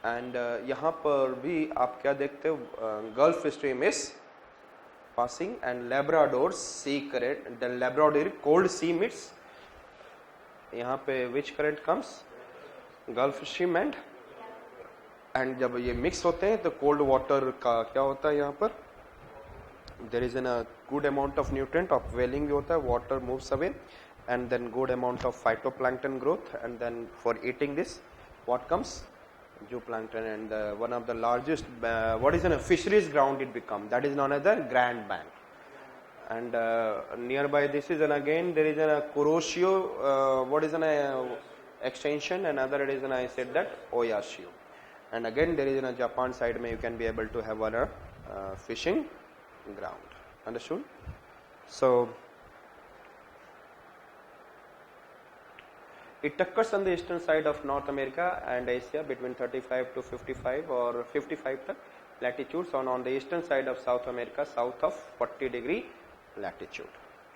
And यहाँ पर भी आप क्या देखते हो, gulf stream is passing and Labrador sea current, the Labrador cold sea meets यहाँ पे which current comes, Gulf Stream and जब ये mix होते हैं तो cold water का क्या होता है, यहाँ पर there is a good amount of nutrient of whaling भी होता है, water moves away and then good amount of phytoplankton growth, and then for eating this what comes, zooplankton, and one of the largest what is a fisheries ground it become, that is known as the Grand Bank. And nearby this is, and again there is a Kuroshio what is an extension, and other it is an, I said that Oyashio, and again there is in a Japan side may you can be able to have one fishing ground. Understood? So it occurs on the eastern side of North America and Asia between 35 to 55 or 55 latitudes, and on the eastern side of South America south of 40 degree latitude.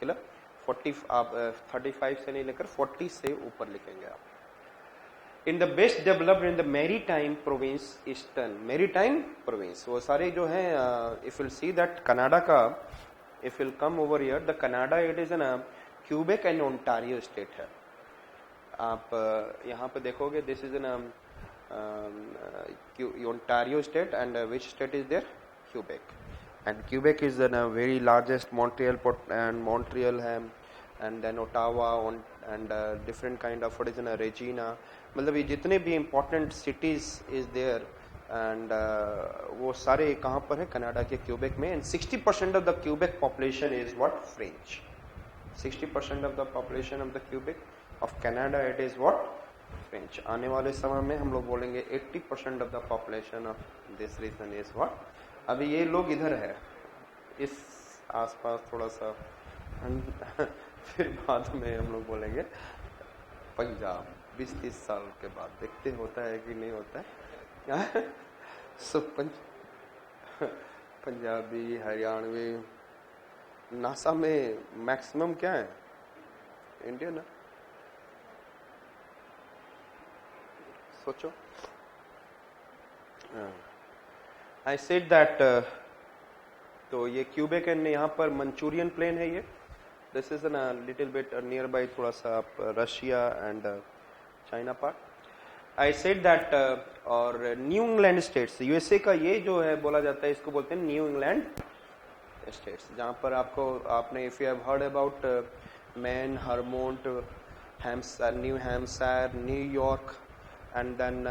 Clear? 40 आप 35 से नहीं लेकर 40 से ऊपर लिखेंगे आप. In the best developed in the maritime province, eastern maritime province, वो सारे जो हैं if you'll see that Canada का, if you'll come over here, the Canada it is a Quebec and Ontario state है. आप यहाँ पे देखोगे this is an Ontario state, and which state is there? Quebec. And Quebec is the very largest Montreal and Montreal है, and then Ottawa and different kind of what is in Regina, मतलब ये जितने भी important cities is there, and वो सारे कहाँ पर है? कनाडा के क्यूबेक में. And 60% of the Quebec population is what? French. 60% of the population of the Quebec of Canada it is what? French. आने वाले समय में हम लोग बोलेंगे 80% of the population of this region is what? अभी ये लोग इधर है, इस आसपास थोड़ा सा, फिर बाद में हम लोग बोलेंगे पंजाब 20-30 साल के बाद, देखते होता है कि नहीं होता है. सो पंजाबी, हरियाणवी, नासा में मैक्सिमम क्या है? इंडियन. सोचो. आई सेड दैट तो ये क्यूबेक एंड यहाँ पर मंचूरियन प्लेन है ये. This is a little bit near by, थोड़ा सा आप Russia and China part. I said that और न्यू इंग्लैंड स्टेट्स, यूएसए का ये जो है बोला जाता है, इसको बोलते हैं न्यू इंग्लैंड स्टेट्स, जहाँ पर आपने if you have heard about Maine, Vermont, new Hampshire, New York, and then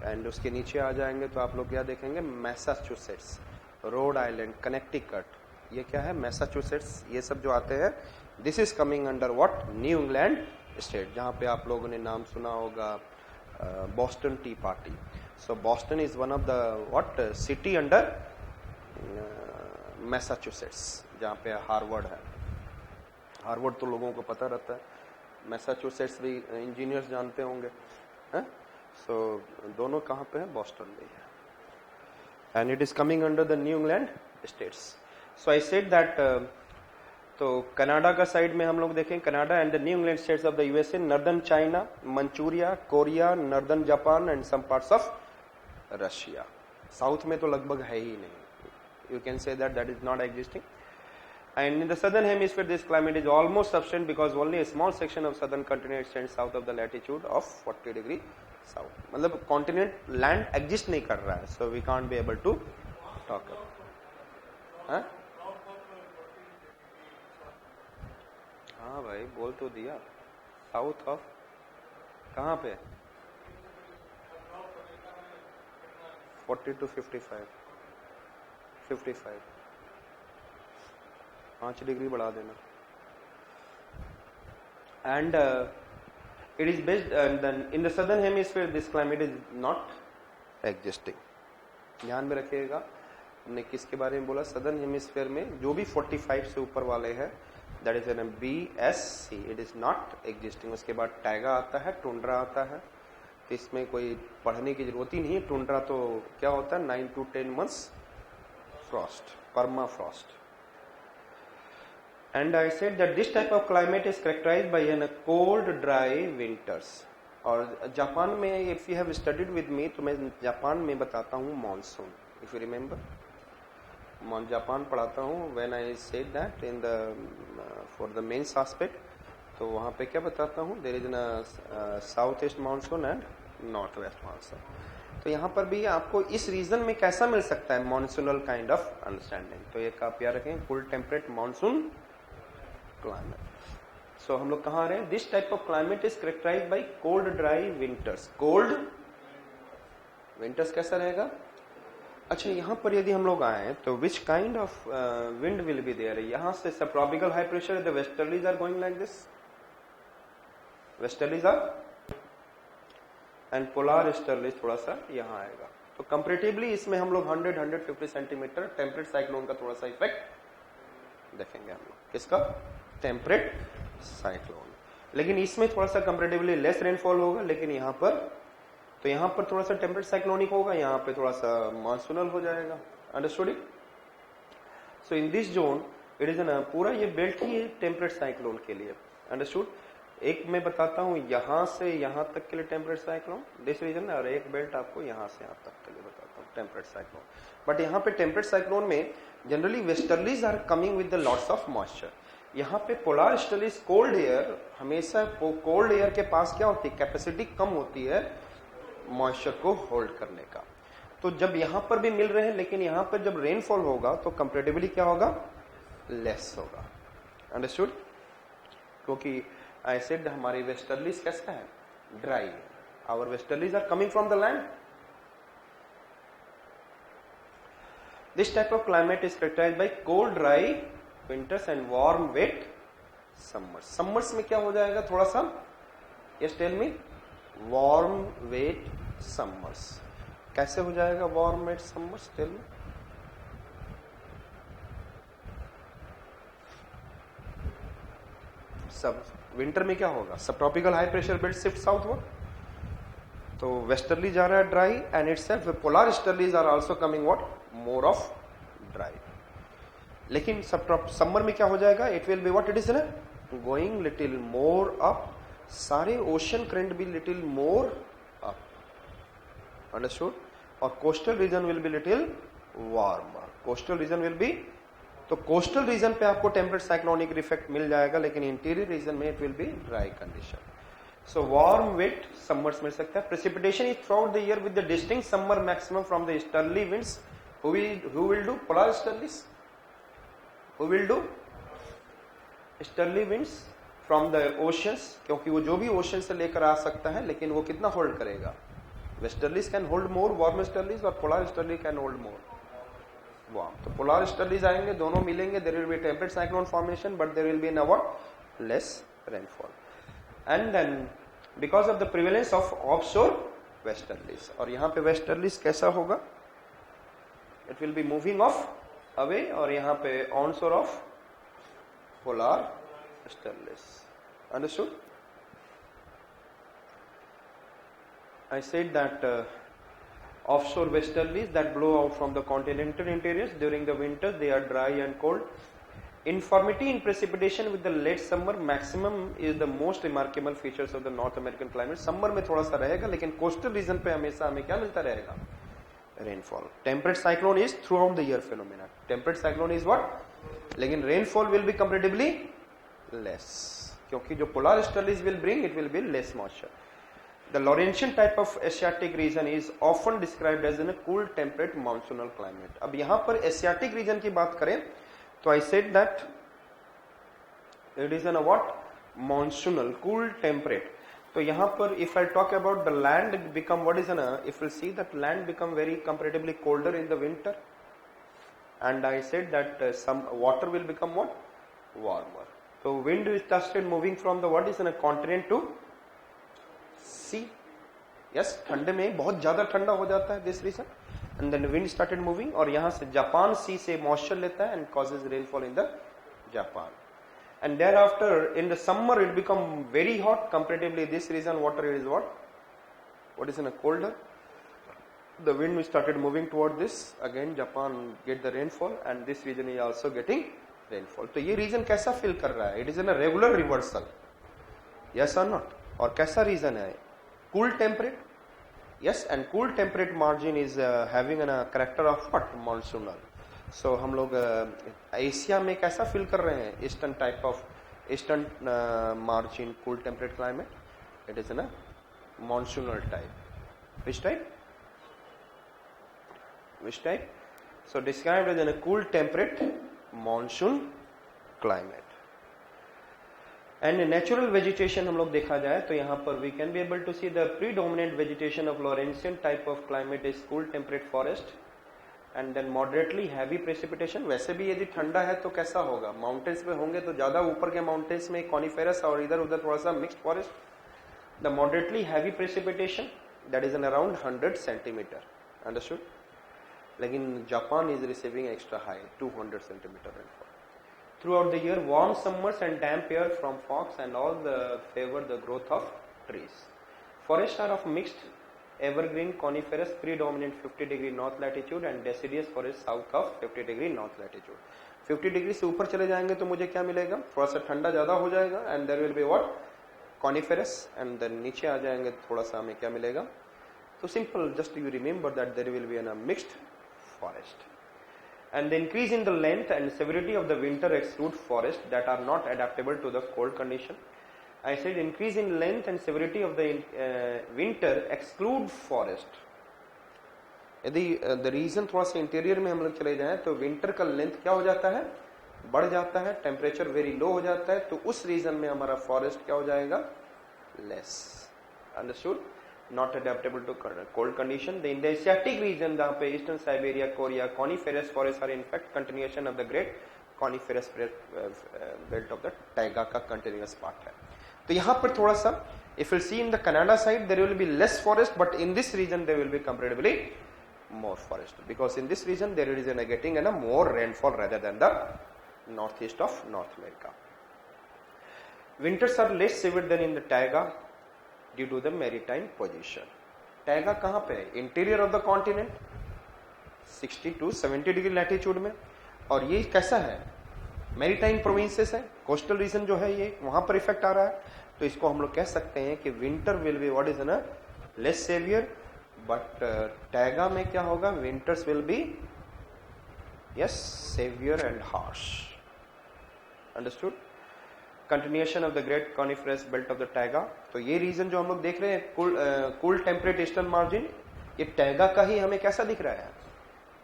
and उसके नीचे आ जाएंगे तो आप लोग क्या देखेंगे? मैसाचुसेट्स, रोड आइलैंड, कनेक्टिकट, ये क्या है? मैसाचुसेट्स. ये सब जो आते हैं this is coming under what? New England state, जहाँ पे आप लोगों ने नाम सुना होगा Boston T party. So Boston is one of the what city under Massachusetts, जहाँ पे हार्वर्ड है. हार्वर्ड तो लोगों को पता रहता है, मैसाचुसेट्स भी इंजीनियर्स जानते होंगे. सो दोनों कहाँ पे है? बॉस्टन में है. And it is coming under the New England states. So I said that तो कनाडा का साइड में हम लोग देखें, Canada and the New England states of the USA, northern China, Manchuria, Korea, northern Japan and some parts of Russia. South में तो लगभग है ही नहीं. You can say that is not existing. And in the southern hemisphere this climate is almost subsident because only a small section of southern continent extends south of the latitude of 40 degree south. मतलब continent land exist नहीं कर रहा है, so we can't be able to talk about. हाँ हाँ भाई बोल तो दिया. साउथ ऑफ कहाँ पे? 40 to 55. 5 डिग्री बढ़ा देना. And it is based in the southern hemisphere this climate is not existing. ध्यान में रखिएगा, हमने किसके बारे में बोला? सदर्न हेमिस्फीयर में जो भी 45 से ऊपर वाले हैं that is an BSC, it is not existing. उसके बाद टैगा आता है, टुंड्रा आता है. इसमें कोई पढ़ने की जरूरत ही नहीं है. टुंड्रा तो क्या होता है? 9 to 10 months frost, permafrost. And I said that this type of climate is characterized by cold, dry winters. और जापान में if you have studied with me तो मैं जापान में बताता हूँ monsoon, if you remember Japan पढ़ाता हूँ when I said that in the for the mains aspect, तो वहाँ पे क्या बताता हूँ, there is a south east monsoon and north west monsoon. तो यहाँ पर भी आपको इस रीजन में कैसा मिल सकता है मॉनसूनल काइंड ऑफ अंडरस्टैंडिंग, तो एक आप याद रखें फुल टेम्परेट मानसून क्लाइमेट। सो हम लोग कहाँ आ रहे हैं, this type of climate is characterised bye cold dry winters. Cold winters कैसा रहेगा, अच्छा यहाँ पर यदि हम लोग आए तो which kind of wind will be there, यहाँ से subtropical high pressure, the westerlies are going like this, westerlies are and polar easterlies थोड़ा सा यहाँ आएगा। तो कंपैरेटिवली इसमें हम लोग 100-150 सेंटीमीटर टेम्परेट साइक्लोन का थोड़ा सा इफेक्ट देखेंगे हम लोग, किसका, टेम्परेट साइक्लोन। लेकिन इसमें थोड़ा सा कंपैरेटिवली लेस रेनफॉल होगा, लेकिन यहाँ पर तो यहाँ पर थोड़ा सा टेम्परेट साइक्लोनिक होगा, यहाँ पे थोड़ा सा मानसूनल हो जाएगा। Understood it. So in this zone it is ना पूरा ये बेल्ट ही है टेम्परेट साइक्लोन के लिए। अंडरस्टूड। एक मैं बताता हूँ यहाँ से यहाँ तक के लिए टेम्परेट साइक्लोन दिस रीजन, और एक बेल्ट आपको यहाँ से यहाँ तक के लिए बताता हूँ टेम्परेट साइक्लोन। बट यहाँ पे टेम्परेट साइक्लोन में generally westerlies are coming with the lots of moisture. यहाँ पे पोलार ईस्टर्लीज कोल्ड एयर, हमेशा कोल्ड एयर के पास क्या होती है, कैपेसिटी कम होती है मॉइस्चर को होल्ड करने का। तो जब यहाँ पर भी मिल रहे हैं, लेकिन यहाँ पर जब रेनफॉल होगा तो कंपैरेटिवली क्या होगा, लेस होगा। अंडरस्टूड। क्योंकि आई सेड हमारी वेस्टर्लीज कैसा है, ड्राई है। Our westerlies are coming from the land. This type of climate is characterised by cold dry winters and warm wet summers. Summers में क्या हो जाएगा, थोड़ा सा yes tell me, warm wet summers. कैसे हो जाएगा warm wet summers, tell me. सब विंटर में क्या होगा, subtropical high pressure belt shift southward, तो वेस्टर्ली जा रहा है dry and itself polar easterlies are also coming what, more of dry. लेकिन समर में क्या हो जाएगा, it will be what it is ना, गोइंग लिटिल मोर अप, सारे ओशन करंट भी लिटिल मोर अप। अंडरस्टूड। और coastal region will be little warmer. Coastal region will be, तो कोस्टल रीजन पे आपको टेम्परेट साइक्लोनिक इफेक्ट मिल जाएगा, लेकिन इंटीरियर रीजन में it will be dry condition. So warm wet summers मिल सकता है। Precipitation is through the year with the distinct summer maximum from the easterly winds. Who will do polar easterlies, who will do easterly winds from the oceans, क्योंकि वो जो भी ocean से लेकर आ सकता है, लेकिन वो कितना होल्ड करेगा, westerlies can hold more warm easterlies और polar easterly can hold more warm. तो पोलर ईस्टर्लीज आएंगे, दोनों मिलेंगे, there will be temperate cyclone formation, but there will be in what, less rainfall. And then because of the prevalence of offshore westerlies, और यहाँ पे westerlies कैसा होगा, it will be moving off away, और यहाँ पे onshore of polar easterlies. Understood? I said that offshore westerlies that blow out from the continental interiors during the winters, they are dry and cold. Uniformity in precipitation with the late summer maximum is the most remarkable features of the North American climate. Summer में थोड़ा सा रहेगा, लेकिन coastal region पे हमेशा हमें क्या मिलता रहेगा, rainfall. Temperate cyclone is throughout the year phenomena. Temperate cyclone is what? लेकिन rainfall will be comparatively less, क्योंकि जो polar sterlies will bring, it will be less moisture. The Laurentian type of Asiatic region is often described as in a cool temperate monsoonal climate. अब यहाँ पर Asiatic region की बात करें तो I said that it is in a what, monsoonal, cool temperate. तो यहाँ पर if I talk about the land become what is in a, if you see that land become very comparatively colder in the winter, and I said that some water will become what, warmer. So wind is started moving from the what is in a continent to sea. Yes, ठंडे में बहुत ज्यादा ठंडा हो जाता है this reason, and then wind started moving, और यहाँ से जापान sea से moisture लेता है and causes rainfall in the Japan. And thereafter in the summer it become very hot comparatively. This reason water is what is in a colder. The wind started moving toward this, again Japan get the rainfall, and this region is also getting rainfall. तो ये region कैसा feel कर रहा है? It is in a regular reversal. Yes or not? और कैसा reason है, cool temperate, yes, and cool temperate margin is having a character of what? Monsoonal. So हम लोग एशिया में कैसा फील कर रहे हैं? Eastern type of eastern margin cool temperate climate, it is ना monsoonal type. Which type? Which type? So described as a cool temperate monsoon climate. And natural vegetation हम लोग देखा जाए तो यहाँ पर we can be able to see the predominant vegetation of Laurentian type of climate is cool temperate forest and then moderately heavy precipitation. वैसे भी यदि ठंडा है तो कैसा होगा? माउंटेन्स में होंगे तो ज्यादा ऊपर के माउंटेन्स में कॉनिफेरस और इधर उधर थोड़ा सा mixed forest. The moderately heavy precipitation that is in around 100 centimeter. Understood? लेकिन Japan is receiving extra high 200 centimeter rainfall. Throughout the year, warm summers and damp air from fogs and all favor the growth of trees. Forests are of mixed evergreen coniferous predominant 50 degree north latitude and deciduous forest south of 50 degree north latitude. 50 degree से ऊपर चले जाएंगे तो मुझे क्या मिलेगा? थोड़ा सा ठंडा ज्यादा हो जाएगा and there will be what? Coniferous and then नीचे आ जाएंगे तो थोड़ा सा हमें क्या मिलेगा? तो simple, just you remember that there will be a mixed forest. And the increase in the length and severity of the winter exclude forests that are not adaptable to the cold condition. I said increase in length and severity of the winter exclude forest. यदि the reason थोड़ा सा interior में हम लोग चले जाएं तो winter का लेंथ क्या हो जाता है? बढ़ जाता है, टेम्परेचर वेरी लो हो जाता है, तो उस रीजन में हमारा फॉरेस्ट क्या हो जाएगा? Less. Understood? Not adaptable to cold condition. In the Asiatic region, जहाँ पे Eastern Siberia, Korea, coniferous forests are in fact continuation of the great coniferous belt of the taiga का continuous part है. तो यहाँ पर थोड़ा सा, if you see in the Canada side, there will be less forest, but in this region there will be comparatively more forest, because in this region there is getting more rainfall rather than the northeast of North America. Winters are less severe than in the taiga due to the maritime position. Taiga कहाँ पे है? Interior of the continent, 60 to 70 degree latitude में, और ये कैसा है? Maritime provinces है, coastal region जो है ये वहां पर इफेक्ट आ रहा है, तो इसको हम लोग कह सकते हैं कि winter will be what is na less severe, but taiga में क्या होगा? Winters will be yes severe and harsh. Understood? Continuation of the great coniferous belt of the taiga. तो ये रीजन जो हम लोग देख रहे हैं cool temperate eastern margin, ये taiga का ही हमें कैसा दिख रहा है?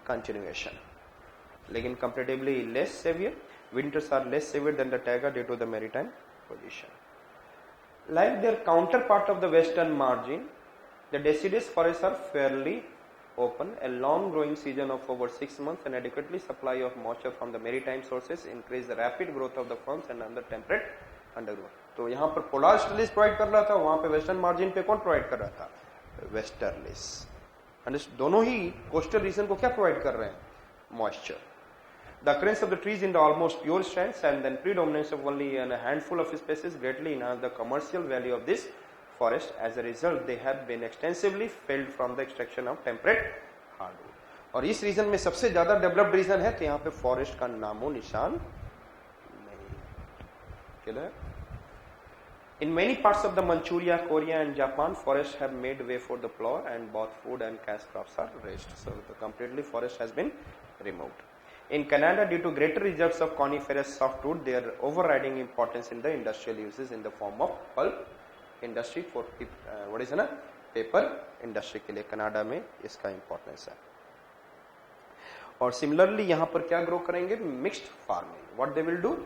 Continuation. लेकिन comparatively less severe. Winters are less severe than the taiga due to the maritime position. Like their counterpart of the western margin, the deciduous forests are fairly open. A long growing season of over 6 months and adequately supply of moisture from the maritime sources increase the rapid growth of the ferns and under temperate undergrowth. तो यहाँ पर Polaris provide कर रहा था, वहां पे western margin पे कौन प्रोवाइड कर रहा था? वेस्टर्लिस. दोनों ही कोस्टल रीजन को क्या प्रोवाइड कर रहे हैं? Moisture. The occurrence of the trees in the almost pure stands and then predominance of only a handful of species greatly enhance the commercial value of this forest. As a result, they have been extensively felled from the extraction of temperate hardwood. और इस reason में सबसे ज्यादा developed reason है, तो यहाँ पे forest का नामो निशान नहीं. किधर? In many parts of the Manchuria, Korea and Japan, forests have made way for the plow and both food and cash crops are raised. So the completely forest has been removed. In Canada, due to greater reserves of coniferous softwood, they are overriding importance in the industrial uses in the form of pulp industry for what is na paper industry के लिए Canada में इसका importance है. और similarly यहाँ पर क्या grow करेंगे? Mixed farming. What they will do?